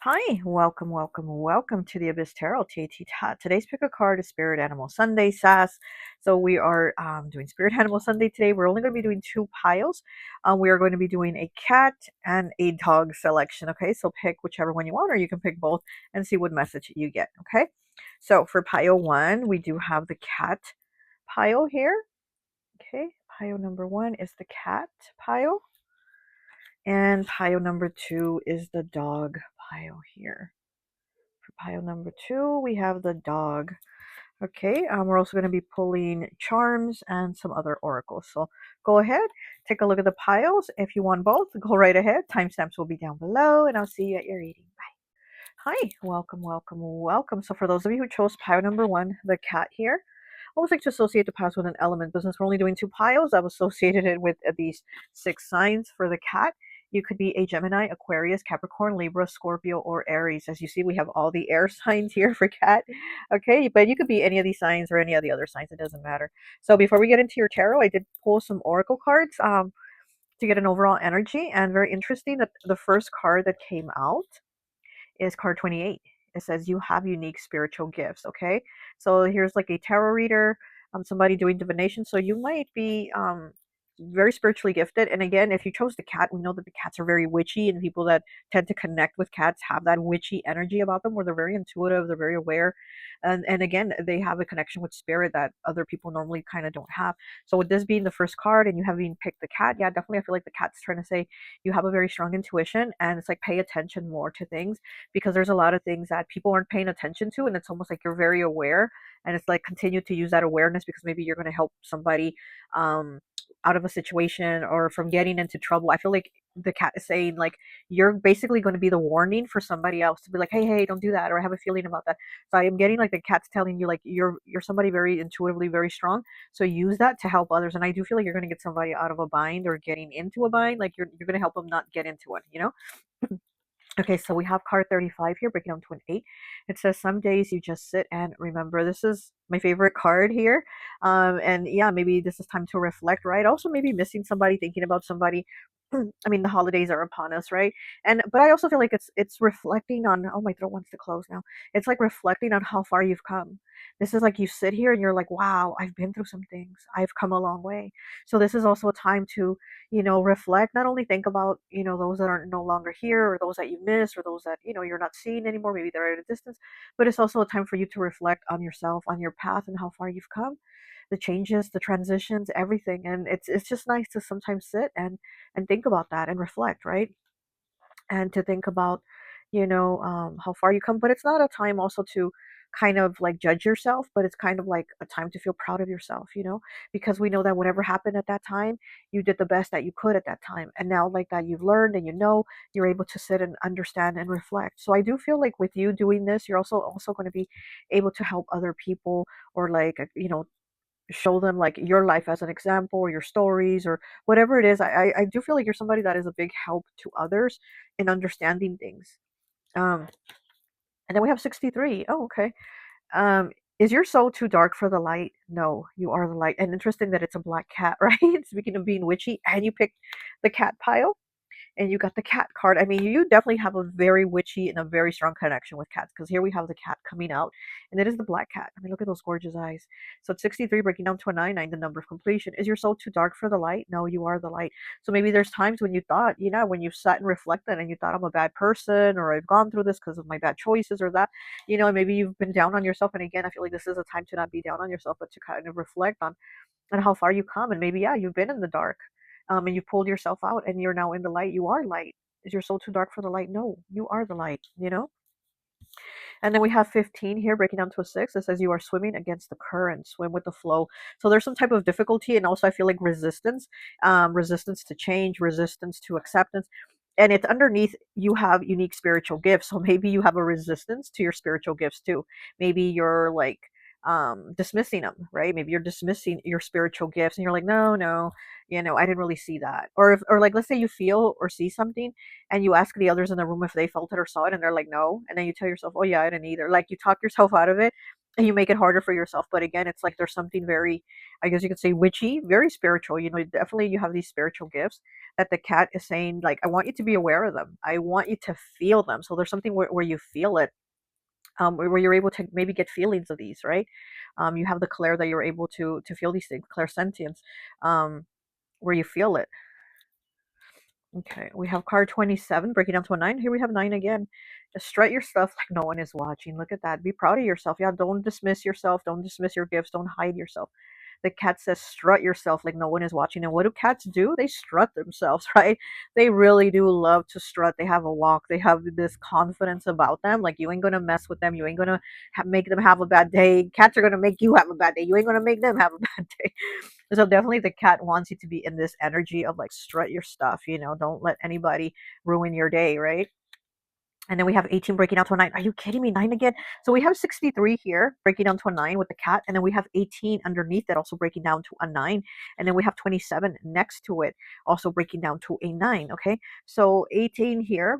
Hi, welcome to the Abyss Tarot T.A.T. Today's pick a card is Spirit Animal Sunday S.A.S. So we are doing Spirit Animal Sunday today. We're only going to be doing two piles. We are going to be doing a cat and a dog selection. Okay, so pick whichever one you want, or you can pick both and see what message you get. Okay, so for pile one, we do have the cat pile here. Okay, pile number one is the cat pile, and pile number two is the dog pile here. For pile number two, we have the dog. Okay, we're also going to be pulling charms and some other oracles. So go ahead, take a look at the piles. If you want both, go right ahead. Timestamps will be down below, and I'll see you at your reading. Bye. Hi, welcome. So for those of you who chose pile number one, the cat here, I always like to associate the piles with an element, but since we're only doing two piles, I've associated it with these 6 signs for the cat. You could be a Gemini, Aquarius, Capricorn, Libra, Scorpio, or Aries. As you see, we have all the air signs here for cat. Okay, but you could be any of these signs or any of the other signs. It doesn't matter. So before we get into your tarot, I did pull some oracle cards to get an overall energy. And very interesting that the first card that came out is card 28. It says you have unique spiritual gifts. Okay, so here's like a tarot reader, somebody doing divination. So you might be very spiritually gifted. And again, if you chose the cat, we know that the cats are very witchy, and people that tend to connect with cats have that witchy energy about them, where they're very intuitive, they're very aware, and again, they have a connection with spirit that other people normally kind of don't have. So with this being the first card, and you having picked the cat, yeah, definitely, I feel like the cat's trying to say you have a very strong intuition, and it's like pay attention more to things, because there's a lot of things that people aren't paying attention to, and it's almost like you're very aware, and it's like continue to use that awareness, because maybe you're going to help somebody out of a situation or from getting into trouble. I feel like the cat is saying like you're basically going to be the warning for somebody else to be like, hey, don't do that, or I have a feeling about that. So I am getting like the cat's telling you like you're somebody very intuitively very strong, so use that to help others. And I do feel like you're going to get somebody out of a bind or getting into a bind, like you're going to help them not get into one, you know. Okay, so we have card 35 here, breaking down to an 8. It says, some days you just sit and remember. This is my favorite card here. And yeah, maybe this is time to reflect, right? Also, maybe missing somebody, thinking about somebody. I mean, the holidays are upon us, right? But I also feel like it's reflecting on, oh, my throat wants to close now. It's like reflecting on how far you've come. This is like you sit here and you're like, wow, I've been through some things. I've come a long way. So this is also a time to reflect, not only think about, those that are no longer here, or those that you miss, or those that, you're not seeing anymore, maybe they're at a distance, but it's also a time for you to reflect on yourself, on your path, and how far you've come, the changes, the transitions, everything. And it's just nice to sometimes sit and think about that and reflect, right? And to think about, how far you come. But it's not a time also to kind of like judge yourself, but it's kind of like a time to feel proud of yourself, because we know that whatever happened at that time, you did the best that you could at that time. And now, like that, you've learned, and you're able to sit and understand and reflect. So I do feel like with you doing this, you're also going to be able to help other people, or like, show them like your life as an example, or your stories, or whatever it is. I do feel like you're somebody that is a big help to others in understanding things. um and then we have 63. Oh, okay. Is your soul too dark for the light? No, you are the light. And interesting that it's a black cat, right? Speaking of being witchy, and you picked the cat pile, and you got the cat card. I mean, you definitely have a very witchy and a very strong connection with cats, because here we have the cat coming out, and it is the black cat. I mean, look at those gorgeous eyes. So it's 63, breaking down to a 99, the number of completion. Is your soul too dark for the light? No, you are the light. So maybe there's times when you thought, when you sat and reflected, and you thought, I'm a bad person, or I've gone through this because of my bad choices, or that, and maybe you've been down on yourself. And again, I feel like this is a time to not be down on yourself, but to kind of reflect on how far you come. And maybe, yeah, you've been in the dark, and you pulled yourself out, and you're now in the light. You are light. Is your soul too dark for the light? No, you are the light. And then we have 15 here, breaking down to a 6. It says you are swimming against the current, swim with the flow. So there's some type of difficulty, and also I feel like resistance, resistance to change, resistance to acceptance. And it's underneath, you have unique spiritual gifts. So maybe you have a resistance to your spiritual gifts too. Maybe you're like dismissing them, right? Maybe you're dismissing your spiritual gifts, and you're like, no, I didn't really see that. Or like, let's say you feel or see something, and you ask the others in the room if they felt it or saw it, and they're like, no. And then you tell yourself, oh yeah, I didn't either. Like, you talk yourself out of it, and you make it harder for yourself. But again, it's like there's something very, I guess you could say, witchy, very spiritual. You know, definitely you have these spiritual gifts that the cat is saying, like, I want you to be aware of them. I want you to feel them. So there's something where you feel it, where you're able to maybe get feelings of these, right? You have the Clair that you're able to feel these things, Clairsentience, where you feel it. Okay, we have card 27 breaking down to a 9. Here we have 9 again. Just strut your stuff like no one is watching. Look at that. Be proud of yourself. Yeah, don't dismiss yourself. Don't dismiss your gifts. Don't hide yourself. The cat says strut yourself like no one is watching. And what do cats do? They strut themselves, right? They really do love to strut. They have a walk. They have this confidence about them. Like you ain't going to mess with them. You ain't going to make them have a bad day. Cats are going to make you have a bad day. You ain't going to make them have a bad day. So definitely the cat wants you to be in this energy of like strut your stuff, you know, don't let anybody ruin your day, right? And then we have 18 breaking down to a 9. Are you kidding me? 9 again? So we have 63 here breaking down to a 9 with the cat. And then we have 18 underneath that also breaking down to a 9. And then we have 27 next to it also breaking down to a 9. Okay. So 18 here.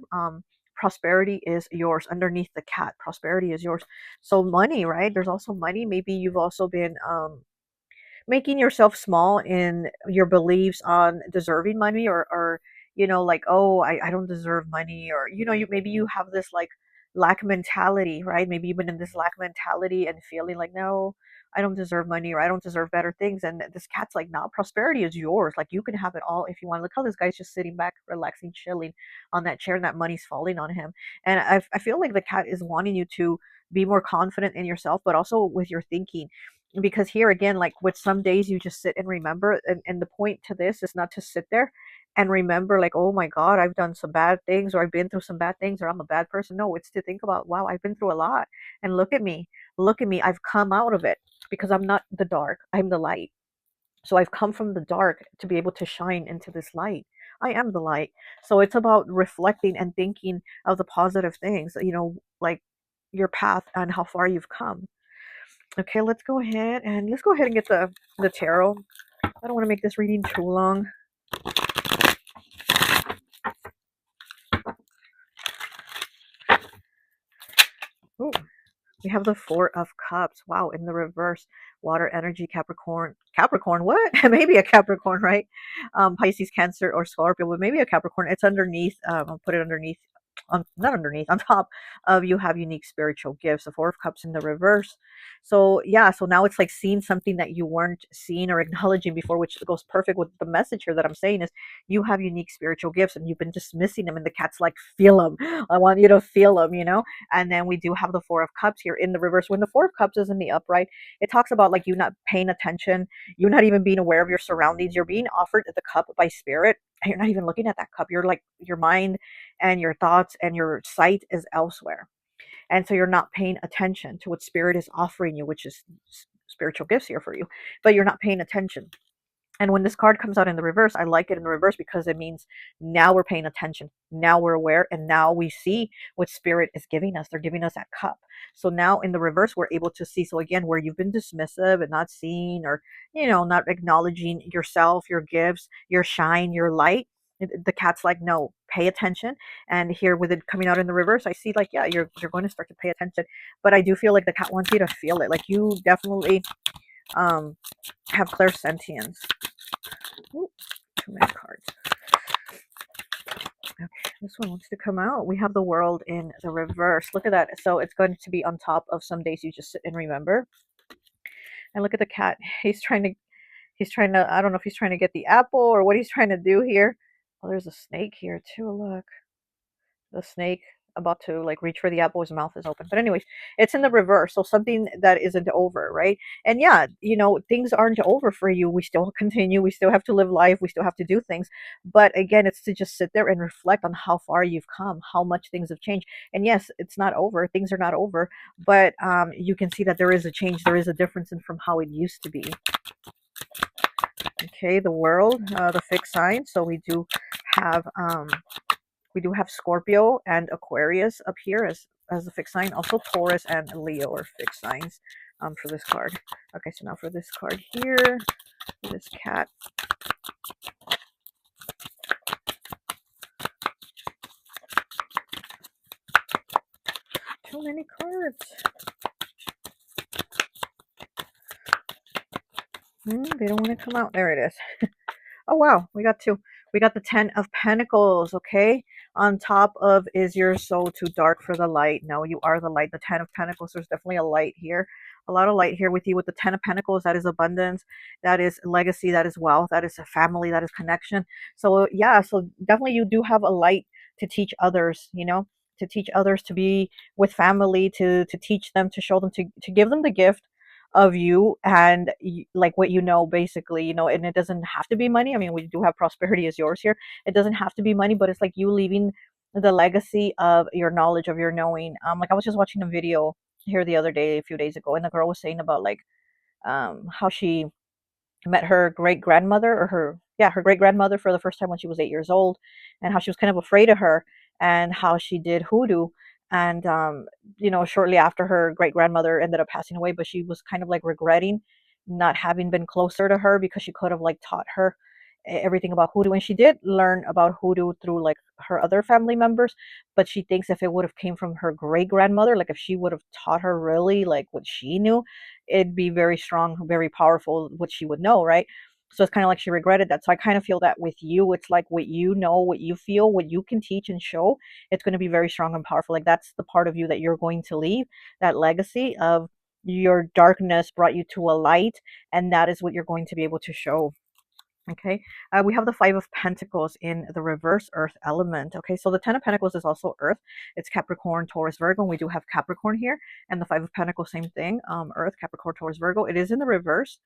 Prosperity is yours underneath the cat. Prosperity is yours. So money, right? There's also money. Maybe you've also been making yourself small in your beliefs on deserving money, or you know, like, oh, I don't deserve money, or you know, you maybe you have this like lack mentality, right? Maybe you've been in this lack mentality and feeling like, no, I don't deserve money, or I don't deserve better things. And this cat's like, nah, prosperity is yours. Like you can have it all if you want. Look how this guy's just sitting back, relaxing, chilling on that chair, and that money's falling on him. And I feel like the cat is wanting you to be more confident in yourself, but also with your thinking, because here again, like with some days you just sit and remember, and the point to this is not to sit there and remember like, oh my god, I've done some bad things, or I've been through some bad things, or I'm a bad person. No, it's to think about, wow, I've been through a lot, and look at me, I've come out of it, because I'm not the dark, I'm the light. So I've come from the dark to be able to shine into this light. I am the light. So it's about reflecting and thinking of the positive things, you know, like your path and how far you've come. Okay, let's go ahead and get the tarot. I don't want to make this reading too long. Ooh, we have the Four of Cups. Wow, in the reverse. Water energy, Capricorn. Capricorn, what? Maybe a Capricorn, right? Pisces, Cancer, or Scorpio, but maybe a Capricorn. It's underneath. I'll put it underneath. Not underneath, on top of you have unique spiritual gifts. The Four of Cups in the reverse. So yeah, so now it's like seeing something that you weren't seeing or acknowledging before, which goes perfect with the message here that I'm saying is you have unique spiritual gifts and you've been dismissing them, and the cat's like, feel them. I want you to feel them, you know? And then we do have the Four of Cups here in the reverse. When the Four of Cups is in the upright, it talks about like you not paying attention, you not even being aware of your surroundings. You're being offered the cup by spirit, and you're not even looking at that cup. You're like, your mind and your thoughts and your sight is elsewhere. And so you're not paying attention to what spirit is offering you, which is spiritual gifts here for you, but you're not paying attention. And when this card comes out in the reverse, I like it in the reverse because it means now we're paying attention. Now we're aware, and now we see what spirit is giving us. They're giving us that cup. So now in the reverse, we're able to see. So again, where you've been dismissive and not seeing, or, you know, not acknowledging yourself, your gifts, your shine, your light, the cat's like, no, pay attention. And here with it coming out in the reverse, I see like, yeah, you're going to start to pay attention. But I do feel like the cat wants you to feel it. Like you definitely have clairsentience. Ooh, too many cards. Okay, this one wants to come out. We have the World in the reverse. Look at that. So it's going to be on top of some days you just sit and remember. And look at the cat. He's trying to, I don't know if he's trying to get the apple or what he's trying to do here. Oh, there's a snake here too. Look, the snake about to like reach for the apple, his mouth is open. But anyways, it's in the reverse, so something that isn't over, right? And yeah, you know, things aren't over for you. We still continue, we still have to live life, we still have to do things. But again, it's to just sit there and reflect on how far you've come, how much things have changed. And yes, it's not over, things are not over, but you can see that there is a change, there is a difference in from how it used to be. Okay, the World, the fixed sign. So we do have Scorpio and Aquarius up here as a fixed sign. Also Taurus and Leo are fixed signs for this card. Okay, so now for this card here, this cat. Too many cards. They don't want to come out. There it is. Oh wow, we got two. We got the 10 of Pentacles, okay? On top of, is your soul too dark for the light? No, you are the light. The 10 of Pentacles, there's definitely a light here. A lot of light here with you with the 10 of Pentacles. That is abundance. That is legacy. That is wealth. That is a family. That is connection. So yeah, so definitely you do have a light to teach others, you know, to teach others to be with family, to teach them, to show them, to give them the gift of you and like what you know, basically, you know. And it doesn't have to be money. I mean, we do have prosperity is yours here. It doesn't have to be money, but it's like you leaving the legacy of your knowledge, of your knowing. Like I was just watching a video here the other day, a few days ago, and the girl was saying about like how she met her great grandmother, or her great grandmother, for the first time when she was 8 years old, and how she was kind of afraid of her, and how she did hoodoo. And you know, shortly after, her great grandmother ended up passing away, but she was kind of like regretting not having been closer to her, because she could have like taught her everything about hoodoo. And she did learn about hoodoo through like her other family members, but she thinks if it would have came from her great grandmother, like if she would have taught her really like what she knew, it'd be very strong, very powerful, what she would know, right? So it's kind of like she regretted that. So I kind of feel that with you, it's like what you know, what you feel, what you can teach and show, it's going to be very strong and powerful. Like that's the part of you that you're going to leave, that legacy of your darkness brought you to a light, and that is what you're going to be able to show. Okay, we have the Five of Pentacles in the reverse, Earth element. Okay, so the Ten of Pentacles is also Earth. It's Capricorn, Taurus, Virgo, and we do have Capricorn here. And the Five of Pentacles, same thing. Earth, Capricorn, Taurus, Virgo. It is in the reverse,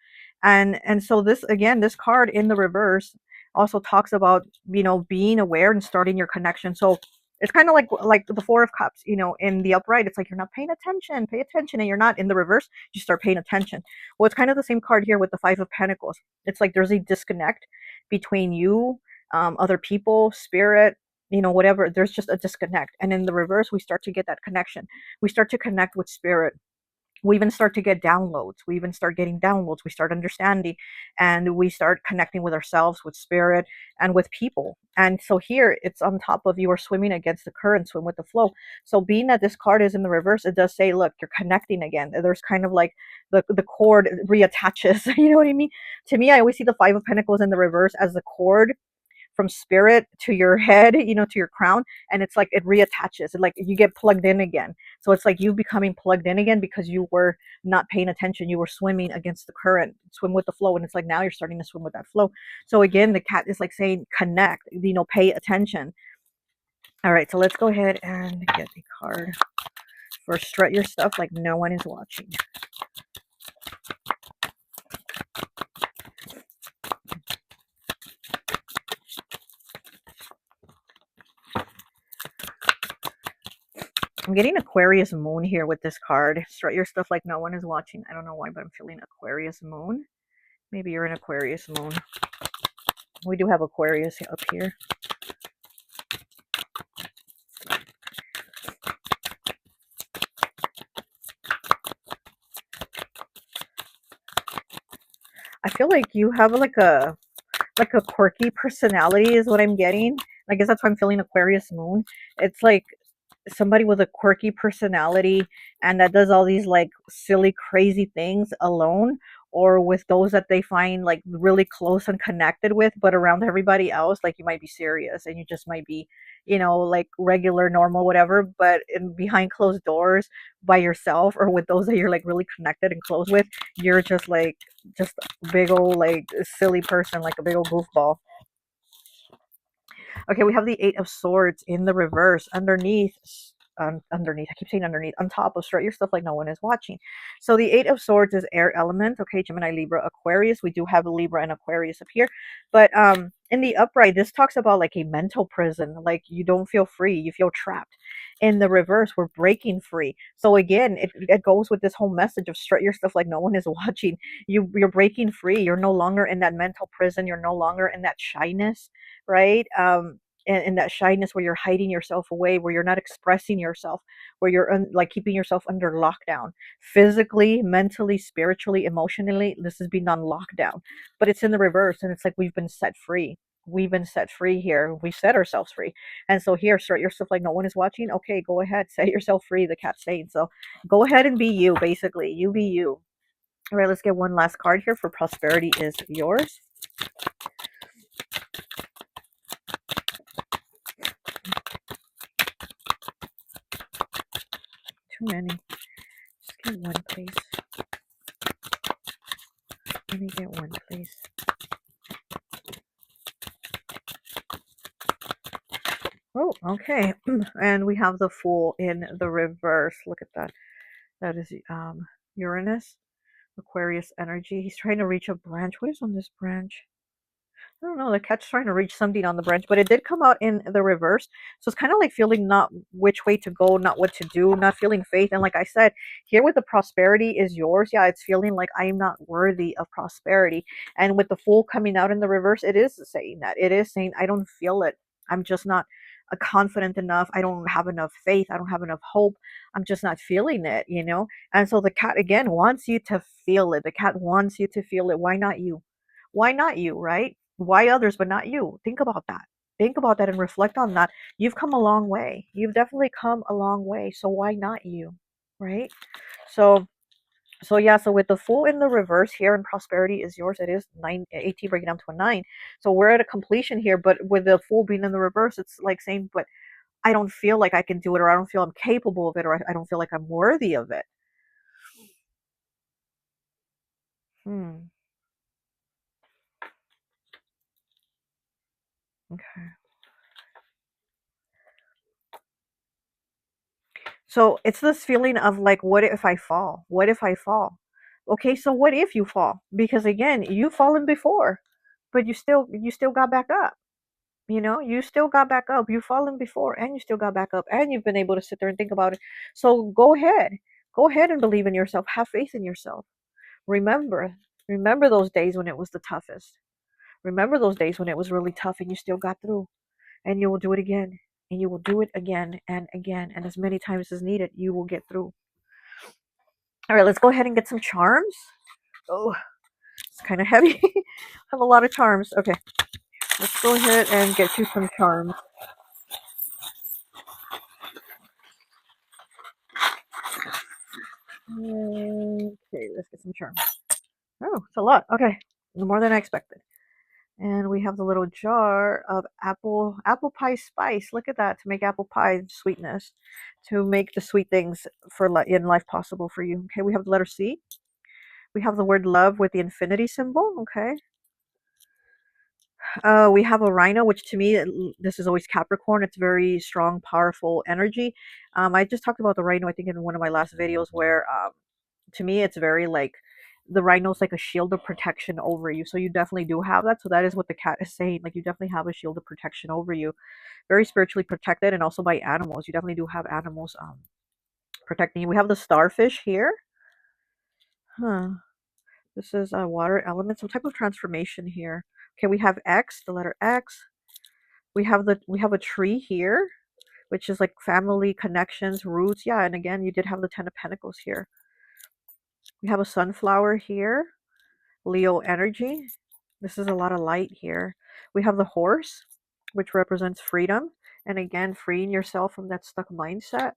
and so this, again, this card in the reverse also talks about, you know, being aware and starting your connection. So it's kind of like the Four of Cups, you know, in the upright, it's like you're not paying attention, pay attention, and you're not. In the reverse, you start paying attention. Well, it's kind of the same card here with the Five of Pentacles. It's like there's a disconnect between you, other people, spirit, you know, whatever. There's just a disconnect. And in the reverse, we start to get that connection. We start to connect with spirit. We even start to get downloads. We even start getting downloads. We start understanding, and we start connecting with ourselves, with spirit, and with people. And so here it's on top of, you are swimming against the current, swim with the flow. So being that this card is in the reverse, it does say, look, you're connecting again. There's kind of like the cord reattaches. You know what I mean? To me, I always see the Five of Pentacles in the reverse as the cord from spirit to your head, you know, to your crown, and it's like it reattaches. It, like you get plugged in again. So it's like you becoming plugged in again because you were not paying attention. You were swimming against the current, swim with the flow, and it's like now you're starting to swim with that flow. So again, the cat is like saying connect, you know, pay attention. All right, so let's go ahead and get the card for strut your stuff like no one is watching. I'm getting Aquarius moon here with this card. Strut your stuff like no one is watching. I don't know why, but I'm feeling Aquarius moon. Maybe you're an Aquarius moon. We do have Aquarius up here. I feel like you have like a quirky personality is what I'm getting. I guess that's why I'm feeling Aquarius moon. It's like somebody with a quirky personality and that does all these like silly crazy things alone, or with those that they find like really close and connected with, but around everybody else like you might be serious and you just might be, you know, like regular, normal, whatever, but in behind closed doors by yourself, or with those that you're like really connected and close with, you're just like just a big old like silly person, like a big old goofball. Okay, we have the Eight of Swords in the reverse. Underneath, I keep saying underneath, on top of strut your stuff like no one is watching. So the Eight of Swords is air element. Okay, Gemini, Libra, Aquarius. We do have a Libra and Aquarius up here. But in the upright, this talks about like a mental prison. Like you don't feel free, you feel trapped. In the reverse, we're breaking free. So again, it goes with this whole message of strut your stuff like no one is watching. You're breaking free. You're no longer in that mental prison. You're no longer in that shyness, right? And that shyness where you're hiding yourself away, where you're not expressing yourself, where you're like keeping yourself under lockdown, physically, mentally, spiritually, emotionally. This is being on lockdown, but it's in the reverse, and it's like we've been set free. We've been set free here. We set ourselves free, and so here, start your stuff like no one is watching. Okay, go ahead, set yourself free. The cat's saying so. Go ahead and be you. Basically, you be you. All right, let's get one last card here for prosperity is yours. Too many. Just get one, please. Let me get one, please. Oh, okay. And we have the Fool in the reverse. Look at that. That is Uranus, Aquarius energy. He's trying to reach a branch. What is on this branch? I don't know, the cat's trying to reach something on the branch, but it did come out in the reverse. So it's kind of like feeling not which way to go, not what to do, not feeling faith. And like I said, here with the prosperity is yours. Yeah, it's feeling like I'm not worthy of prosperity. And with the Fool coming out in the reverse, it is saying that. It is saying, I don't feel it. I'm just not confident enough. I don't have enough faith. I don't have enough hope. I'm just not feeling it, you know? And so the cat, again, wants you to feel it. The cat wants you to feel it. Why not you? Why not you, right? Why others but not you? Think about that. Think about that and reflect on that. You've come a long way. You've definitely come a long way. So why not you? Right? So yeah, so with the Fool in the reverse here and prosperity is yours, it is 18 breaking down to a 9. So we're at a completion here, but with the Fool being in the reverse, it's like saying, but I don't feel like I can do it, or I don't feel I'm capable of it, or I don't feel like I'm worthy of it. Hmm. Okay. So it's this feeling of like, what if I fall? What if I fall? Okay, so what if you fall? Because again, you've fallen before, but you still got back up. You know, you still got back up. You've fallen before and you still got back up and you've been able to sit there and think about it. So go ahead. Go ahead and believe in yourself. Have faith in yourself. Remember, remember those days when it was the toughest. Remember those days when it was really tough and you still got through. And you will do it again. And you will do it again and again. And as many times as needed, you will get through. All right, let's go ahead and get some charms. Oh, it's kind of heavy. I have a lot of charms. Okay, let's go ahead and get you some charms. Okay, let's get some charms. Oh, it's a lot. Okay, more than I expected. And we have the little jar of apple pie spice. Look at that, to make apple pie sweetness, to make the sweet things for in life possible for you. Okay, we have the letter C. We have the word love with the infinity symbol. Okay. We have a rhino, which to me, this is always Capricorn. It's very strong, powerful energy. I just talked about the rhino, I think, in one of my last videos, where to me, it's very like the rhino's like a shield of protection over you. So you definitely do have that. So that is what the cat is saying. Like, you definitely have a shield of protection over you. Very spiritually protected, and also by animals. You definitely do have animals protecting you. We have the starfish here. Huh. This is a water element, some type of transformation here. Okay, we have X, the letter X. We have a tree here, which is like family connections, roots. Yeah, and again, you did have the Ten of Pentacles here. We have a sunflower here, Leo energy. This is a lot of light here. We have the horse, which represents freedom, and again, freeing yourself from that stuck mindset.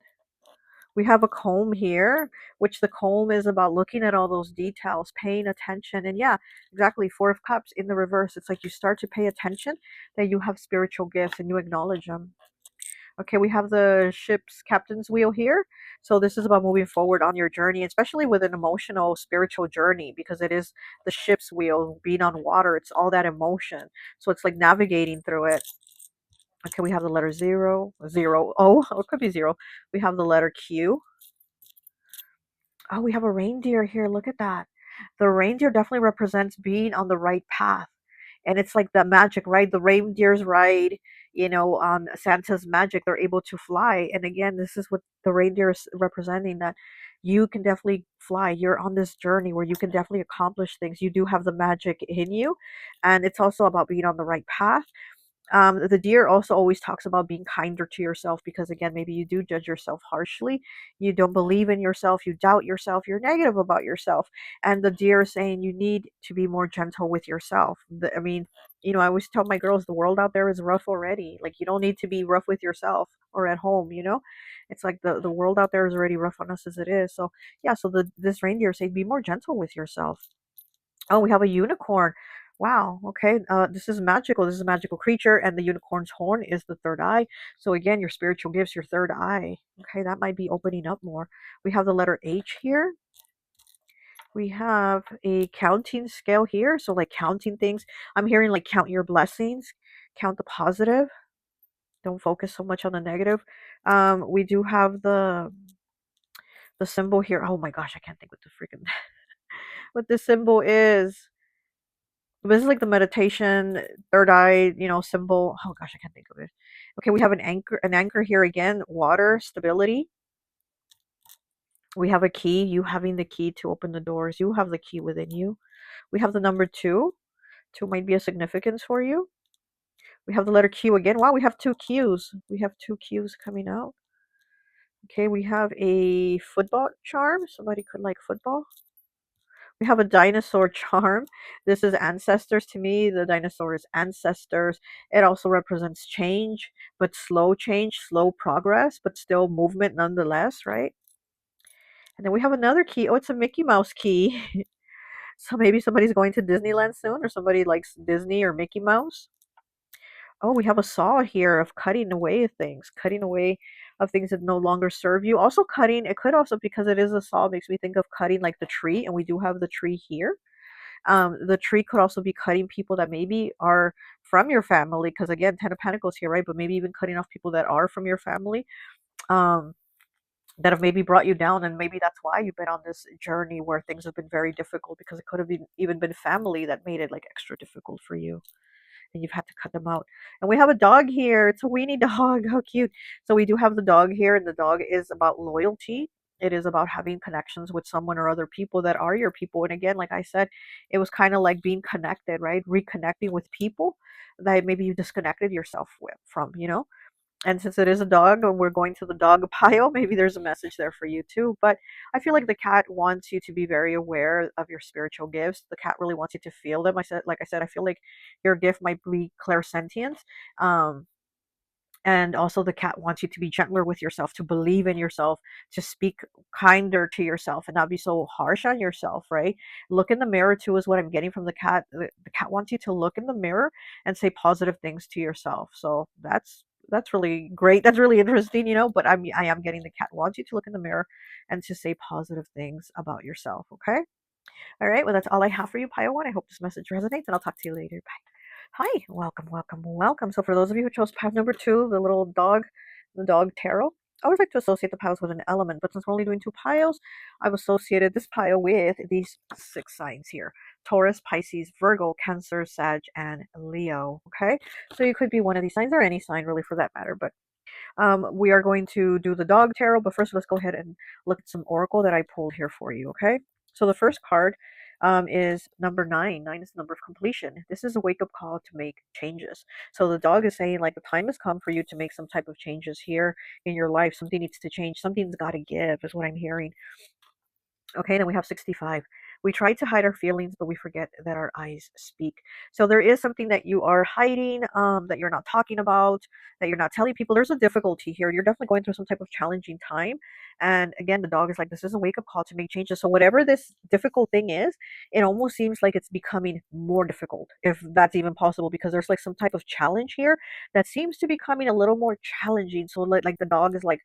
We have a comb here, which the comb is about looking at all those details, paying attention. And yeah, exactly. Four of Cups in the reverse. It's like you start to pay attention, that you have spiritual gifts and you acknowledge them. Okay, we have the ship's captain's wheel here. So this is about moving forward on your journey, especially with an emotional, spiritual journey, because it is the ship's wheel, being on water. It's all that emotion. So it's like navigating through it. Okay, we have the letter zero, zero. Oh, it could be zero. We have the letter Q. Oh, we have a reindeer here. Look at that. The reindeer definitely represents being on the right path. And it's like the magic, right? The reindeers ride, on Santa's magic. They're able to fly. And again, this is what the reindeer is representing, that you can definitely fly. You're on this journey where you can definitely accomplish things. You do have the magic in you. And it's also about being on the right path. The deer also always talks about being kinder to yourself, because again, maybe you do judge yourself harshly. You don't believe in yourself. You doubt yourself. You're negative about yourself. And the deer is saying you need to be more gentle with yourself. I mean, I always tell my girls, the world out there is rough already. Like, you don't need to be rough with yourself or at home. It's like the world out there is already rough on us as it is. So yeah, so this reindeer say be more gentle with yourself. Oh, we have a unicorn. Wow. Okay. This is magical. This is a magical creature, and the unicorn's horn is the third eye. So again, your spiritual gifts, your third eye. Okay, that might be opening up more. We have the letter H here. We have a counting scale here. So like counting things. I'm hearing like count your blessings, count the positive. Don't focus so much on the negative. We do have the symbol here. Oh my gosh, I can't think what the freaking what this symbol is. This is like the meditation, third eye, symbol. Oh gosh, I can't think of it. Okay, we have an anchor here again, water, stability. We have a key, you having the key to open the doors. You have the key within you. We have the number two. Two might be a significance for you. We have the letter Q again. Wow, we have two Qs. We have two Qs coming out. Okay, we have a football charm. Somebody could like football. We have a dinosaur charm. This is ancestors to me. The dinosaur is ancestors. It also represents change, but slow change, slow progress, but still movement nonetheless, right? And then we have another key. Oh, it's a Mickey Mouse key. So maybe somebody's going to Disneyland soon, or somebody likes Disney or Mickey Mouse. Oh, we have a saw here of cutting away things, cutting away of things that no longer serve you. Also cutting, it could also, because it is a saw, makes me think of cutting like the tree, and we do have the tree here. The tree could also be cutting people that maybe are from your family, because again, Ten of Pentacles here, right? But maybe even cutting off people that are from your family, um, that have maybe brought you down, and maybe that's why you've been on this journey where things have been very difficult, because it could have been even been family that made it like extra difficult for you, and you've had to cut them out. And we have a dog here. It's a weenie dog. How cute. So we do have the dog here, and the dog is about loyalty. It is about having connections with someone or other people that are your people. And again, like I said, it was kind of like being connected, right? Reconnecting with people that maybe you disconnected yourself from, and since it is a dog and we're going to the dog pile, maybe there's a message there for you too. But I feel like the cat wants you to be very aware of your spiritual gifts. The cat really wants you to feel them. Like I said, I feel like your gift might be clairsentient. Um, and also the cat wants you to be gentler with yourself, to believe in yourself, to speak kinder to yourself and not be so harsh on yourself, right? Look in the mirror too is what I'm getting from the cat. The cat wants you to look in the mirror and say positive things to yourself. So that's really great. That's really interesting, but I am getting the cat wants you to look in the mirror and to say positive things about yourself. Okay. All right. Well, that's all I have for you, Pio One. I hope this message resonates, and I'll talk to you later. Hi, welcome, welcome, welcome. So for those of you who chose pile number two, the little dog, the dog tarot, I always like to associate the piles with an element, but since we're only doing two piles, I've associated this pile with these 6 signs here: Taurus, Pisces, Virgo, Cancer, Sag, and Leo. Okay, so you could be one of these signs or any sign really for that matter, but we are going to do the dog tarot, but first let's go ahead and look at some oracle that I pulled here for you, okay? So the first card is number 9. 9 is the number of completion. This is a wake-up call to make changes. So the dog is saying, like, the time has come for you to make some type of changes here in your life. Something needs to change. Something's got to give, is what I'm hearing. Okay, then we have 65. We try to hide our feelings, but we forget that our eyes speak. So there is something that you are hiding, that you're not talking about, that you're not telling people. There's a difficulty here. You're definitely going through some type of challenging time. And again, the dog is like, this is a wake up call to make changes. So whatever this difficult thing is, it almost seems like it's becoming more difficult, if that's even possible, because there's like some type of challenge here that seems to be becoming a little more challenging. So like the dog is like,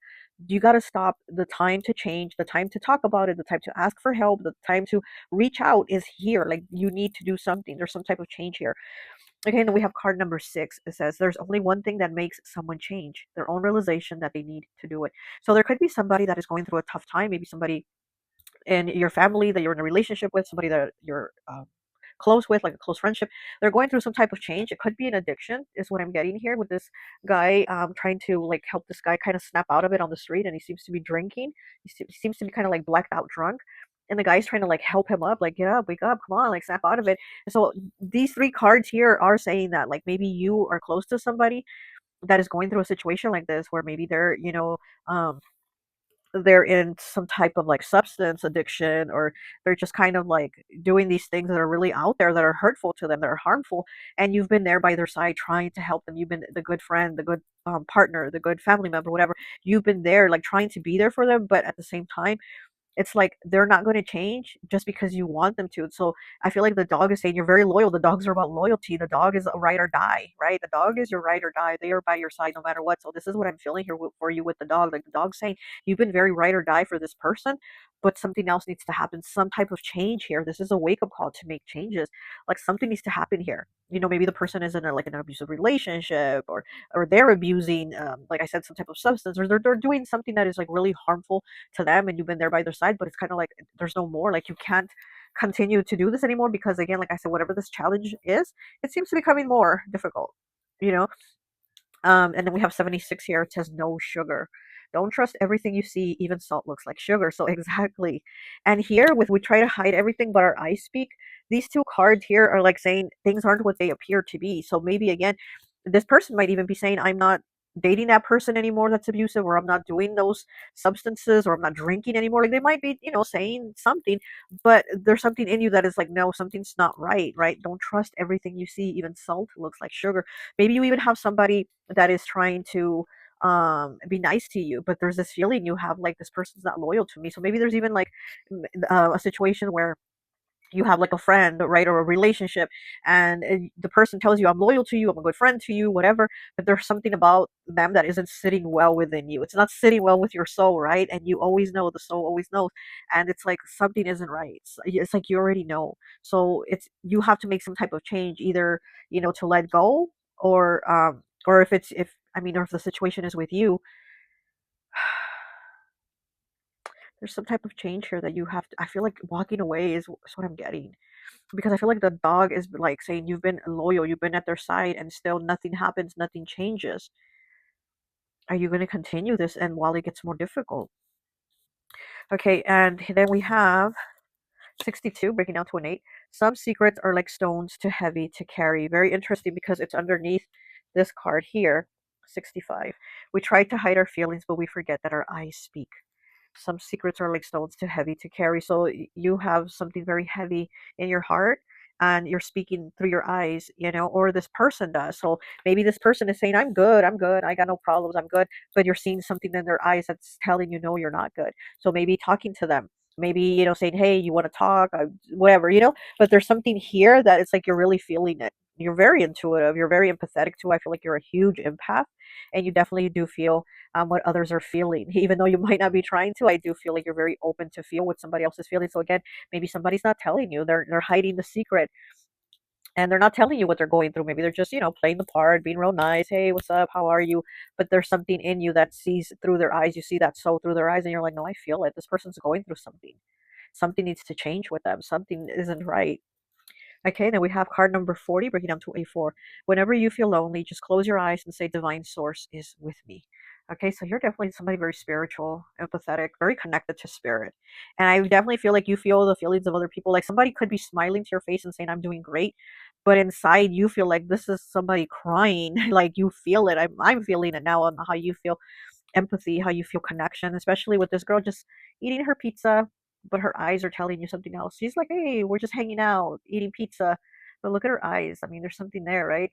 you got to stop. The time to change, the time to talk about it, the time to ask for help, the time to reach out is here. Like, you need to do something. There's some type of change here. Okay, and then we have card number 6. It says there's only one thing that makes someone change: their own realization that they need to do it. So there could be somebody that is going through a tough time, maybe somebody in your family that you're in a relationship with, somebody that you're close with, like a close friendship. They're going through some type of change. It could be an addiction, is what I'm getting here with this guy, trying to like help this guy kind of snap out of it on the street, and he seems to be drinking. He seems to be kind of like blacked out drunk. And the guy's trying to like help him up, like, get up, wake up, come on, like, snap out of it. And so these 3 cards here are saying that like maybe you are close to somebody that is going through a situation like this, where maybe they're, um they're in some type of like substance addiction, or they're just kind of like doing these things that are really out there, that are hurtful to them, that are harmful, and you've been there by their side trying to help them. You've been the good friend, the good partner, the good family member, whatever. You've been there like trying to be there for them, but at the same time it's like they're not going to change just because you want them to. So I feel like the dog is saying you're very loyal. The dogs are about loyalty. The dog is a ride or die, right? The dog is your ride or die. They are by your side no matter what. So this is what I'm feeling here for you with the dog. Like the dog saying you've been very ride or die for this person, but something else needs to happen. Some type of change here. This is a wake up call to make changes. Like something needs to happen here. You know, maybe the person is in like an abusive relationship, or they're abusing, like I said, some type of substance, or they're doing something that is like really harmful to them, and you've been there by their side, but it's kind of like there's no more. Like you can't continue to do this anymore because, again, like I said, whatever this challenge is, it seems to be becoming more difficult, you know. And then we have 76 here. It says no sugar. Don't trust everything you see. Even salt looks like sugar. So exactly. And here with we try to hide everything but our eyes speak. These two cards here are like saying things aren't what they appear to be. So maybe again, this person might even be saying, I'm not dating that person anymore that's abusive, or I'm not doing those substances, or I'm not drinking anymore. Like they might be, saying something, but there's something in you that is like, no, something's not right, right? Don't trust everything you see. Even salt looks like sugar. Maybe you even have somebody that is trying to be nice to you, but there's this feeling you have like this person's not loyal to me. So maybe there's even like a situation where you have like a friend, right, or a relationship, and the person tells you, I'm loyal to you, I'm a good friend to you, whatever, but there's something about them that isn't sitting well within you. It's not sitting well with your soul, right? And you always know, the soul always knows, and it's like something isn't right. It's like you already know. So it's, you have to make some type of change, either, to let go, or if I mean, or if the situation is with you, there's some type of change here that you have to, I feel like walking away is what I'm getting, because I feel like the dog is like saying you've been loyal, you've been at their side, and still nothing happens, nothing changes. Are you going to continue this, and while it gets more difficult? Okay, and then we have 62 breaking down to an 8. Some secrets are like stones too heavy to carry. Very interesting because it's underneath this card here. 65. We try to hide our feelings, but we forget that our eyes speak. Some secrets are like stones too heavy to carry. So you have something very heavy in your heart, and you're speaking through your eyes, or this person does. So maybe this person is saying, I'm good, I got no problems, I'm good, but you're seeing something in their eyes that's telling you, no, you're not good. So maybe talking to them, maybe, saying, hey, you want to talk, whatever, but there's something here that it's like you're really feeling it. You're very intuitive, you're very empathetic too. I feel like you're a huge empath, and you definitely do feel what others are feeling. Even though you might not be trying to, I do feel like you're very open to feel what somebody else is feeling. So again, maybe somebody's not telling you. They're hiding the secret, and they're not telling you what they're going through. Maybe they're just, playing the part, being real nice. Hey, what's up? How are you? But there's something in you that sees through their eyes. You see that soul through their eyes, and you're like, no, I feel it. This person's going through something. Something needs to change with them. Something isn't right. Okay, then we have card number 40, breaking down to A4. Whenever you feel lonely, just close your eyes and say, Divine Source is with me. Okay, so you're definitely somebody very spiritual, empathetic, very connected to spirit. And I definitely feel like you feel the feelings of other people. Like somebody could be smiling to your face and saying, I'm doing great. But inside, you feel like this is somebody crying. Like you feel it. I'm feeling it now on how you feel empathy, how you feel connection, especially with this girl just eating her pizza, but her eyes are telling you something else. She's like, hey, we're just hanging out, eating pizza. But look at her eyes. I mean, there's something there, right?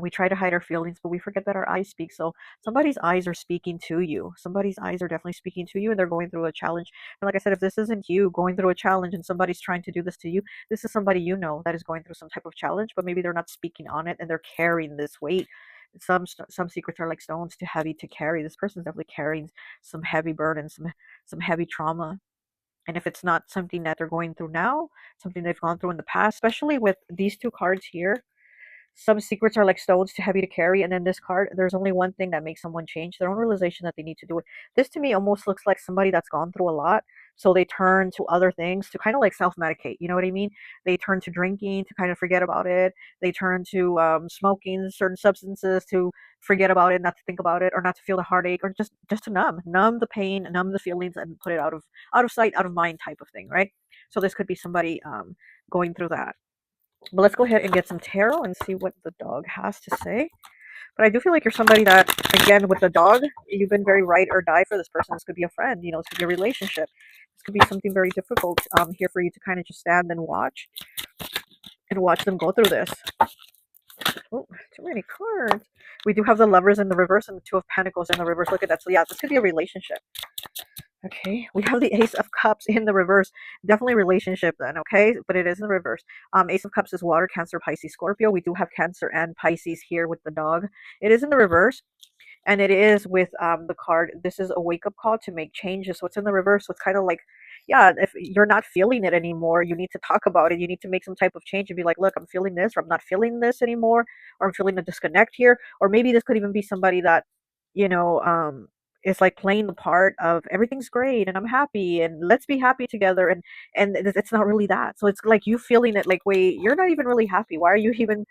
We try to hide our feelings, but we forget that our eyes speak. So somebody's eyes are speaking to you. Somebody's eyes are definitely speaking to you, and they're going through a challenge. And like I said, if this isn't you going through a challenge and somebody's trying to do this to you, this is somebody that is going through some type of challenge, but maybe they're not speaking on it, and they're carrying this weight. Some secrets are like stones too heavy to carry. This person's definitely carrying some heavy burden, some heavy trauma. And if it's not something that they're going through now, something they've gone through in the past, especially with these two cards here, some secrets are like stones too heavy to carry. And then this card, there's only one thing that makes someone change: their own realization that they need to do it. This to me almost looks like somebody that's gone through a lot. So they turn to other things to kind of like self medicate. You know what I mean? They turn to drinking to kind of forget about it. They turn to smoking certain substances to forget about it, not to think about it, or not to feel the heartache, or just to numb the pain, numb the feelings, and put it out of sight, out of mind type of thing, right? So this could be somebody going through that. But let's go ahead and get some tarot and see what the dog has to say. But I do feel like you're somebody that, again, with the dog, you've been very ride or die for this person. This could be a friend, you know, this could be a relationship. This could be something very difficult here for you to kind of just stand and watch them go through this. Oh, too many cards. We do have the Lovers in the reverse and the Two of Pentacles in the reverse. Look at that. So yeah, this could be a relationship. Okay, we have the Ace of Cups in the reverse. Definitely relationship then, okay? But it is in the reverse. Ace of Cups is water, Cancer, Pisces, Scorpio. We do have Cancer and Pisces here with the dog. It is in the reverse. And it is with the card. This is a wake-up call to make changes. So it's in the reverse. So it's kind of like, yeah, if you're not feeling it anymore, you need to talk about it. You need to make some type of change and be like, look, I'm feeling this, or I'm not feeling this anymore, or I'm feeling a disconnect here. Or maybe this could even be somebody that, you know, is like playing the part of everything's great and I'm happy and let's be happy together, and it's not really that. So it's like you feeling it like, wait, you're not even really happy. Why are you even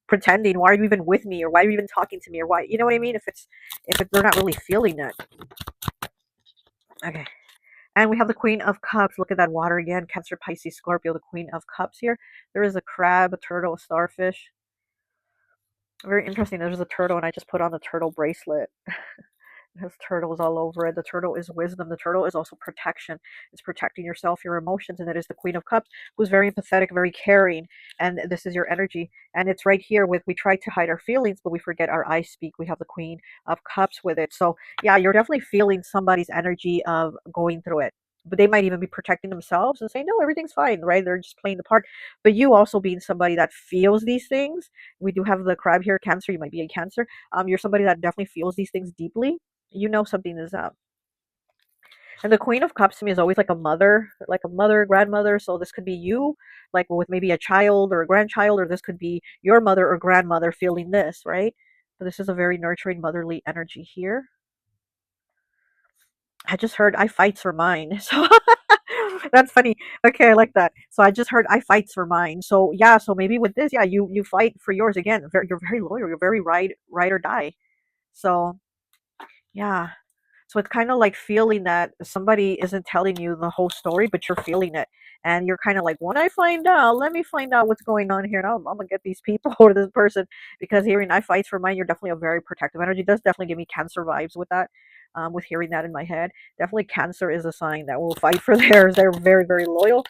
pretending? Why are you even with me, or why are you even talking to me, or why, you know what I mean? If they're not really feeling it. Okay. And we have the Queen of Cups. Look at that water again. Cancer, Pisces, Scorpio. The Queen of Cups here. There is a crab, a turtle, a starfish. Very interesting. There's a turtle, and I just put on the turtle bracelet. It has turtles all over it. The turtle is wisdom. The turtle is also protection. It's protecting yourself, your emotions, and it is the Queen of Cups, who's very empathetic, very caring, and this is your energy. And it's right here with, we try to hide our feelings, but we forget our eyes speak. We have the Queen of Cups with it. So yeah, you're definitely feeling somebody's energy of going through it. But they might even be protecting themselves and saying, no, everything's fine, right? They're just playing the part. But you also being somebody that feels these things. We do have the crab here, Cancer. You might be a Cancer. You're somebody that definitely feels these things deeply. You know something is up. And the Queen of Cups to me is always like a mother, grandmother. So this could be you, like with maybe a child or a grandchild, or this could be your mother or grandmother feeling this, right? But this is a very nurturing, motherly energy here. I just heard I fights for mine. So that's funny. Okay, I like that. So I just heard I fights for mine. So yeah, so maybe with this, yeah, you fight for yours again. You're very loyal. You're very ride or die. So yeah. So it's kind of like feeling that somebody isn't telling you the whole story, but you're feeling it. And you're kind of like, when I find out, let me find out what's going on here. And I'm going to get these people or this person, because hearing I fight for mine, you're definitely a very protective energy. It does definitely give me Cancer vibes with that, with hearing that in my head. Definitely Cancer is a sign that will fight for theirs. They're very, very loyal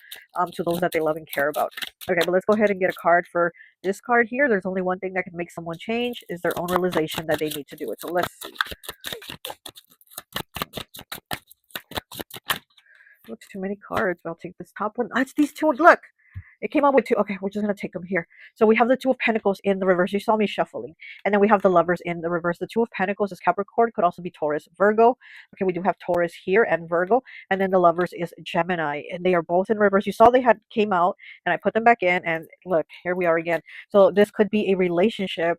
to those that they love and care about. Okay, but let's go ahead and get a card for this card here. There's only one thing that can make someone change, is their own realization that they need to do it. So let's see. Looks too many cards, but I'll take this top one. It's these two. Look, it came out with two. Okay, we're just gonna take them here. So we have the Two of Pentacles in the reverse. You saw me shuffling, and then we have the Lovers in the reverse. The Two of Pentacles is Capricorn, could also be Taurus, Virgo. Okay, we do have Taurus here and Virgo, and then the Lovers is Gemini, and they are both in reverse. You saw they had came out, and I put them back in, and look, here we are again. So this could be a relationship.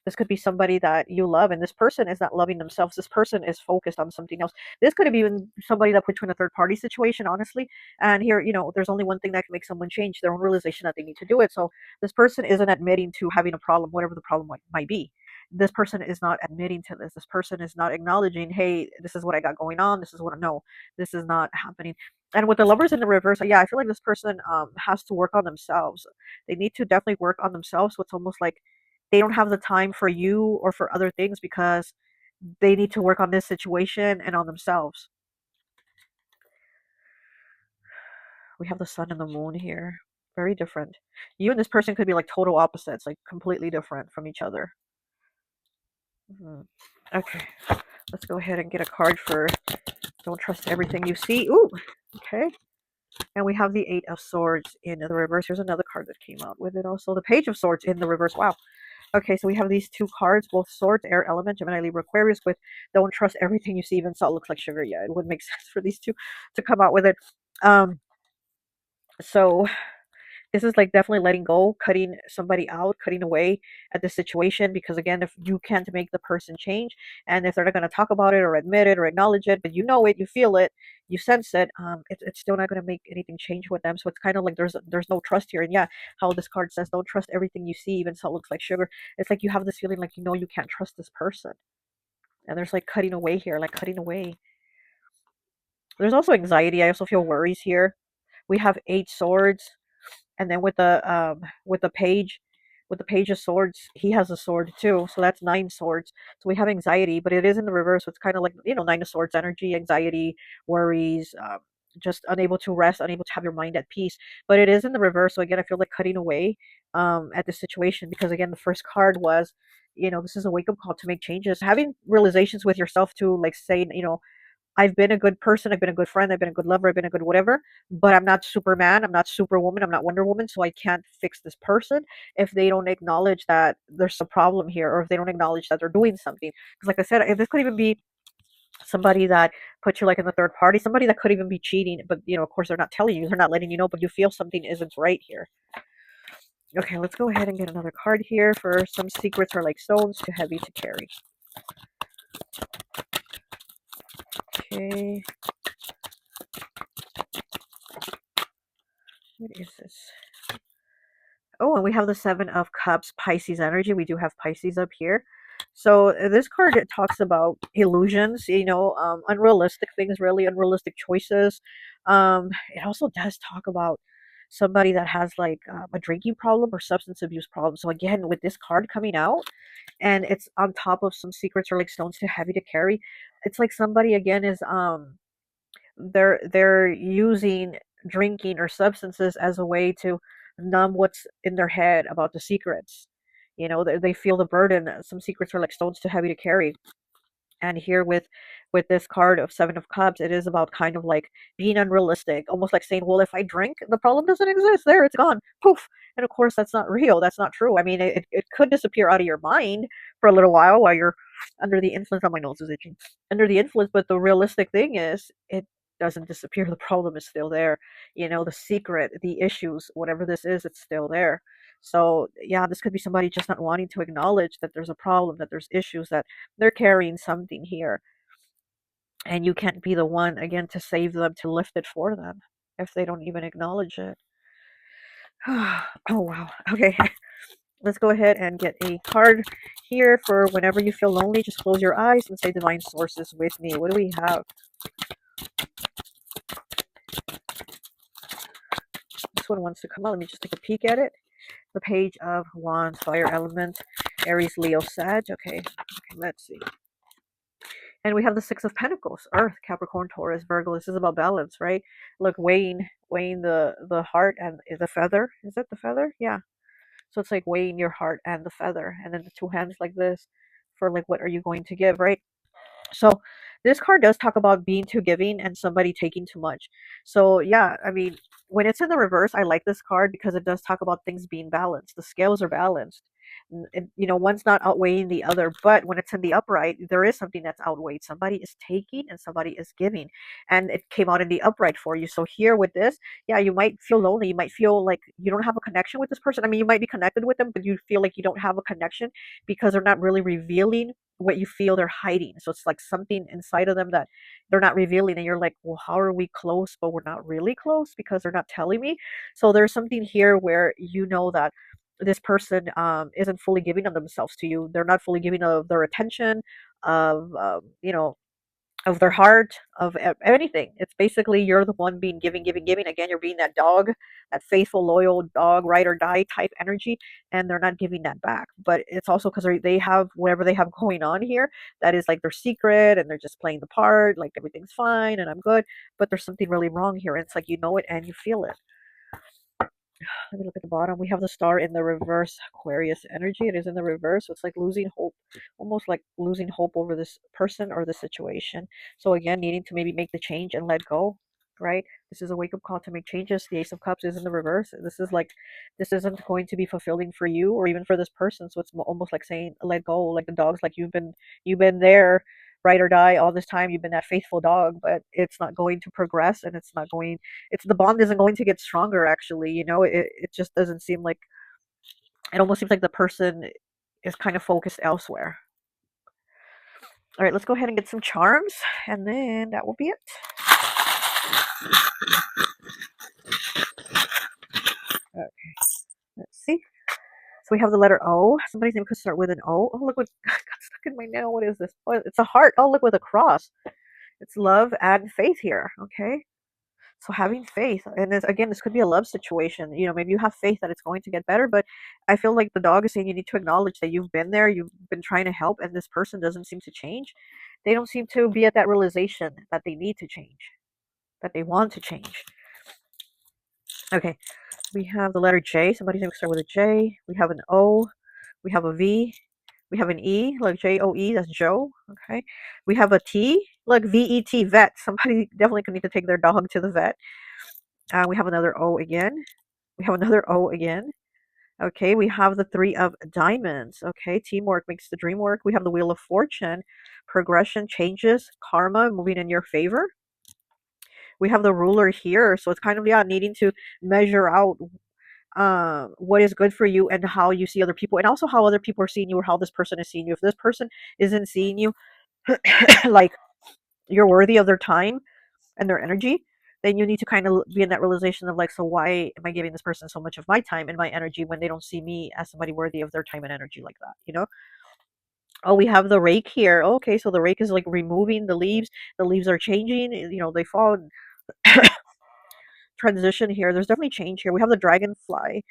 This could be somebody that you love, and this person is not loving themselves. This person is focused on something else. This could have been somebody that put you in a third party situation, honestly. And here, you know, there's only one thing that can make someone change, their own realization that they need to do it. So this person isn't admitting to having a problem, whatever the problem might be. This person is not admitting to this. This person is not acknowledging, hey, this is what I got going on. This is what I know. This is not happening. And with the Lovers in the reverse, yeah, I feel like this person has to work on themselves. They need to definitely work on themselves. So it's almost like they don't have the time for you or for other things, because they need to work on this situation and on themselves. We have the Sun and the Moon here. Very different. You and this person could be like total opposites, like completely different from each other. Okay, let's go ahead and get a card for Don't Trust Everything You See. Ooh, okay. And we have the Eight of Swords in the reverse. Here's another card that came out with it also. The Page of Swords in the reverse. Wow. Okay, so we have these two cards, both Swords, Air Element, Gemini, Libra, Aquarius, with Don't Trust Everything You See, even salt looks like sugar. Yeah, it would make sense for these two to come out with it. So this is like definitely letting go, cutting somebody out, cutting away at the situation, because again, if you can't make the person change, and if they're not going to talk about it or admit it or acknowledge it, but you know it, you feel it, you sense it, it's still not going to make anything change with them. So it's kind of like there's no trust here. And yeah, how this card says, don't trust everything you see, even salt looks like sugar. It's like you have this feeling like, you know, you can't trust this person, and there's like cutting away here, like cutting away. There's also anxiety. I also feel worries here. We have Eight Swords, and then with the page, with the Page of Swords, he has a sword too. So that's 9 swords. So we have anxiety, but it is in the reverse. So it's kind of like, 9 of Swords energy, anxiety, worries, just unable to rest, unable to have your mind at peace. But it is in the reverse. So again, I feel like cutting away at the situation, because again, the first card was, this is a wake up call to make changes, having realizations with yourself to like say, I've been a good person, I've been a good friend, I've been a good lover, I've been a good whatever, but I'm not Superman, I'm not Superwoman, I'm not Wonder Woman, so I can't fix this person if they don't acknowledge that there's a problem here, or if they don't acknowledge that they're doing something. Because, like I said, if this could even be somebody that puts you like in the third party, somebody that could even be cheating, but of course, they're not telling you, they're not letting you know, but you feel something isn't right here. Okay, let's go ahead and get another card here for some secrets are like stones too heavy to carry. Okay. What is this? Oh, and we have the Seven of Cups, Pisces energy. We do have Pisces up here. So this card, it talks about illusions, unrealistic things, really unrealistic choices. It also does talk about somebody that has like a drinking problem or substance abuse problem. So again, with this card coming out, and it's on top of some secrets or like stones too heavy to carry, it's like somebody again is they're using drinking or substances as a way to numb what's in their head about the secrets. They feel the burden. Some secrets are like stones too heavy to carry. And here with this card of Seven of Cups, it is about kind of like being unrealistic, almost like saying, well, if I drink, the problem doesn't exist, there, it's gone, poof. And of course that's not real, that's not true. I mean, it could disappear out of your mind for a little while you're under the influence. On my nose is itching. Under the influence, but the realistic thing is it doesn't disappear. The problem is still there. The secret, the issues, whatever this is, it's still there. So yeah, this could be somebody just not wanting to acknowledge that there's a problem, that there's issues, that they're carrying something here, and you can't be the one again to save them, to lift it for them if they don't even acknowledge it. Oh wow. Okay. Let's go ahead and get a card here for whenever you feel lonely. Just close your eyes and say divine sources with me. What do we have? This one wants to come out. Let me just take a peek at it. The Page of Wands, fire element, Aries, Leo, Sag. Okay, let's see. And we have the Six of Pentacles, Earth, Capricorn, Taurus, Virgo. This is about balance, right? Look, weighing the heart and the feather. Is that the feather? Yeah. So it's like weighing your heart and the feather, and then the two hands like this for like what are you going to give, right? So this card does talk about being too giving and somebody taking too much. So yeah, I mean, when it's in the reverse, I like this card because it does talk about things being balanced. The scales are balanced. One's not outweighing the other, but when it's in the upright, there is something that's outweighed. Somebody is taking and somebody is giving, and it came out in the upright for you. So here with this, yeah, you might feel lonely. You might feel like you don't have a connection with this person. I mean, you might be connected with them, but you feel like you don't have a connection because they're not really revealing what you feel they're hiding. So it's like something inside of them that they're not revealing, and you're like, well, how are we close but we're not really close because they're not telling me? So there's something here where that this person isn't fully giving of themselves to you. They're not fully giving of their attention, of of their heart, of anything. It's basically you're the one being giving, giving, giving. Again, you're being that dog, that faithful, loyal dog, ride or die type energy, and they're not giving that back. But it's also because they have whatever they have going on here that is like their secret, and they're just playing the part, like everything's fine and I'm good. But there's something really wrong here. And it's like you know it and you feel it. Let me look at the bottom. We have the Star in the reverse, Aquarius energy. It is in the reverse. So it's like losing hope, almost like losing hope over this person or the situation. So again, needing to maybe make the change and let go, right? This is a wake up call to make changes. The Ace of Cups is in the reverse. This is like, this isn't going to be fulfilling for you or even for this person. So it's almost like saying, let go, like the dogs, like you've been there, ride or die all this time. You've been that faithful dog, but it's not going to progress, and it's not going, it's the bond isn't going to get stronger. Actually, it just doesn't seem like, it almost seems like the person is kind of focused elsewhere. All right, let's go ahead and get some charms, and then that will be it. Okay, let's see. So we have the letter O. Somebody's name could start with an O. Oh, look what got stuck in my nail. What is this? Oh, it's a heart. Oh, look, with a cross. It's love and faith here. Okay. So having faith, and this, again, this could be a love situation. You know, maybe you have faith that it's going to get better, but I feel like the dog is saying you need to acknowledge that you've been there, you've been trying to help, and this person doesn't seem to change. They don't seem to be at that realization that they need to change, that they want to change. Okay, we have the letter J. Somebody's going to start with a J. We have an O. We have a V. We have an E, like J-O-E, that's Joe. Okay. We have a T, like V-E-T, vet. Somebody definitely could need to take their dog to the vet. We have another O again. We have another O again. Okay, we have the three of diamonds. Okay, teamwork makes the dream work. We have the wheel of fortune, progression, changes, karma, moving in your favor. We have the ruler here, so it's kind of, yeah, needing to measure out what is good for you and how you see other people, and also how other people are seeing you, or how this person is seeing you. If this person isn't seeing you like you're worthy of their time and their energy, then you need to kind of be in that realization of like, so why am I giving this person so much of my time and my energy when they don't see me as somebody worthy of their time and energy like that, you know? Oh, we have the rake here. Okay, so the rake is like removing the leaves. The leaves are changing, you know, they fall. Transition here. There's definitely change here. We have the dragonfly.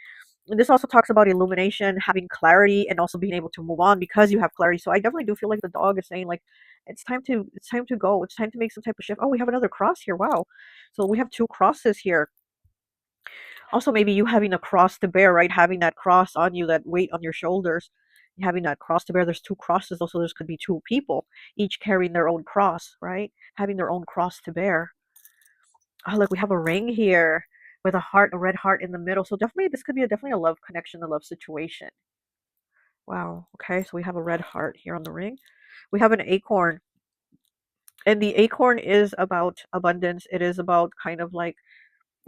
And this also talks about illumination, having clarity, and also being able to move on because you have clarity. So I definitely do feel like the dog is saying like, it's time to go. It's time to make some type of shift. Oh, we have another cross here. Wow. So we have two crosses here. Also, maybe you having a cross to bear, right? Having that cross on you, that weight on your shoulders, having that cross to bear. There's two crosses. Also, there's could be two people, each carrying their own cross, right? Having their own cross to bear. Oh, look, we have a ring here with a heart, a red heart in the middle. So definitely, this could be definitely a love connection, a love situation. Wow. Okay, so we have a red heart here on the ring. We have an acorn, and the acorn is about abundance. It is about kind of like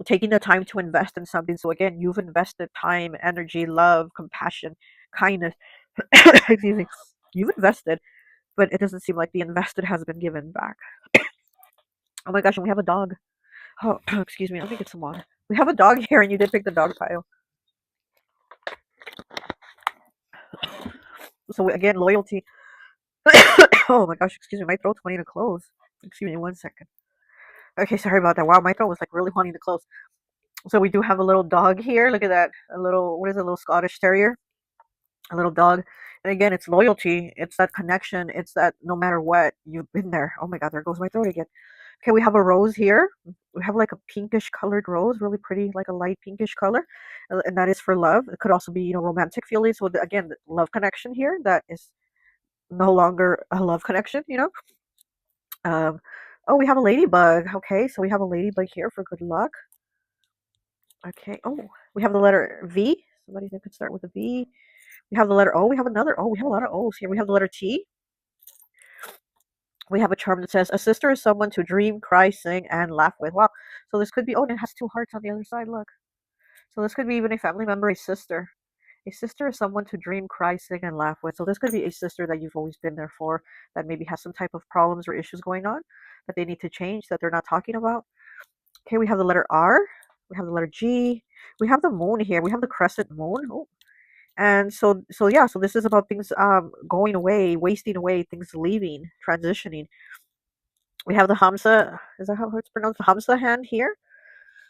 taking the time to invest in something. So again, you've invested time, energy, love, compassion, kindness. Excuse me. You've invested, but it doesn't seem like the invested has been given back. Oh my gosh, and we have a dog. Oh, excuse me. Let me get some water. We have a dog here, and you did pick the dog pile. So again, loyalty. Oh my gosh, excuse me. My throat's wanting to close. Excuse me 1 second. Okay, sorry about that. Wow, my throat was like really wanting to close. So we do have a little dog here. Look at that. A little, what is it, a little Scottish Terrier? A little dog. And again, it's loyalty. It's that connection. It's that no matter what, you've been there. Oh my God, there goes my throat again. Okay, we have a rose here. We have like a pinkish colored rose, really pretty, like a light pinkish color. And that is for love. It could also be, you know, romantic feelings. So again, the love connection here, that is no longer a love connection, you know? Um, oh, we have a ladybug. Okay, so we have a ladybug here for good luck. Okay. Oh, we have the letter V. Somebody that could start with a V. We have the letter O. We have another O. We have a lot of O's here. We have the letter T. We have a charm that says, a sister is someone to dream, cry, sing, and laugh with. Wow. So this could be, oh, and it has two hearts on the other side. Look. So this could be even a family member, a sister. A sister is someone to dream, cry, sing, and laugh with. So this could be a sister that you've always been there for, that maybe has some type of problems or issues going on that they need to change, that they're not talking about. Okay, we have the letter R. We have the letter G. We have the moon here. We have the crescent moon. Oh. And so yeah, so this is about things going away, wasting away, things leaving, transitioning. We have the Hamsa, is that how it's pronounced? The Hamsa hand here.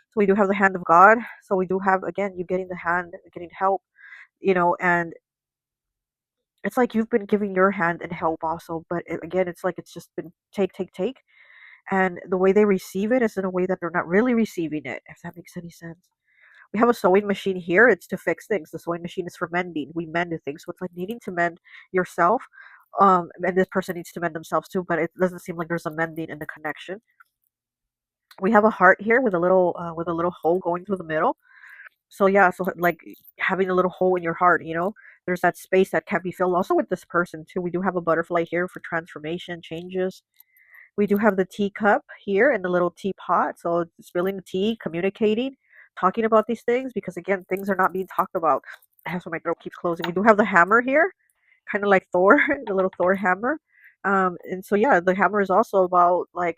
So we do have the hand of God. So we do have, again, you getting the hand, getting help, you know, and it's like you've been giving your hand and help also, but again, it's like it's just been take, take, take. And the way they receive it is in a way that they're not really receiving it, if that makes any sense. We have a sewing machine here. It's to fix things. The sewing machine is for mending. We mend things. So it's like needing to mend yourself. And this person needs to mend themselves too, but it doesn't seem like there's a mending in the connection. We have a heart here with a little hole going through the middle. So yeah, so like having a little hole in your heart, you know, there's that space that can't be filled. Also with this person too, we do have a butterfly here for transformation, changes. We do have the teacup here and the little teapot. So spilling the tea, communicating, talking about these things, because again, things are not being talked about. That's why my throat keeps closing. We do have the hammer here, kind of like Thor, the little Thor hammer. And so yeah, the hammer is also about like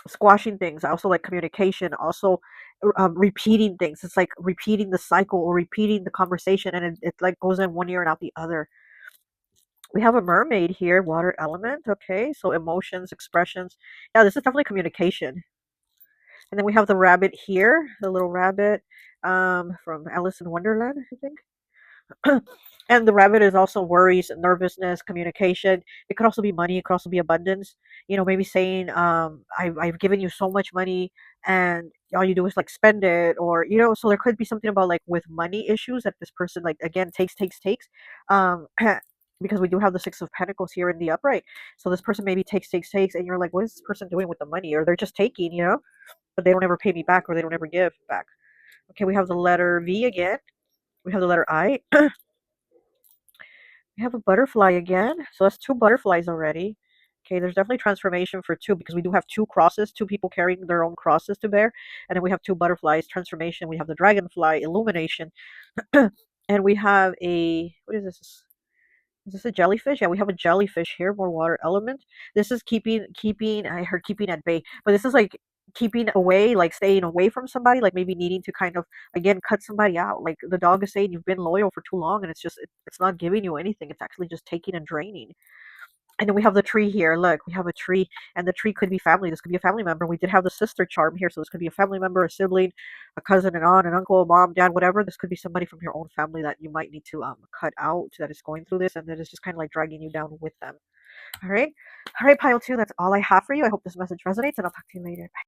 squashing things, also like communication, also repeating things. It's like repeating the cycle or repeating the conversation, and it like goes in one ear and out the other. We have a mermaid here, water element. Okay, so emotions, expressions. Yeah, this is definitely communication. And then we have the rabbit here, the little rabbit from Alice in Wonderland, I think. And the rabbit is also worries, nervousness, communication. It could also be money. It could also be abundance. Maybe saying, I've given you so much money and all you do is like spend it, or so there could be something about like with money issues that this person like again takes. Um, because we do have the Six of Pentacles here in the upright. So this person maybe takes, and you're like, what is this person doing with the money? Or they're just taking, but they don't ever pay me back, or they don't ever give back. Okay, we have the letter V again. We have the letter I. We have a butterfly again. So that's two butterflies already. Okay, there's definitely transformation for two because we do have two crosses, two people carrying their own crosses to bear. And then we have two butterflies, transformation. We have the dragonfly, illumination. And we have what is this? Is this a jellyfish? Yeah, we have a jellyfish here, more water element. This is keeping, I heard keeping at bay, but this is like keeping away, like staying away from somebody, like maybe needing to kind of, again, cut somebody out. Like the dog is saying, you've been loyal for too long and it's not giving you anything. It's actually just taking and draining. And then we have the tree here. Look, we have a tree, and the tree could be family. This could be a family member. We did have the sister charm here, so this could be a family member, a sibling, a cousin, an aunt, an uncle, a mom, dad, whatever. This could be somebody from your own family that you might need to cut out that is going through this, and that is just kind of like dragging you down with them. All right, pile two. That's all I have for you. I hope this message resonates, and I'll talk to you later. Bye.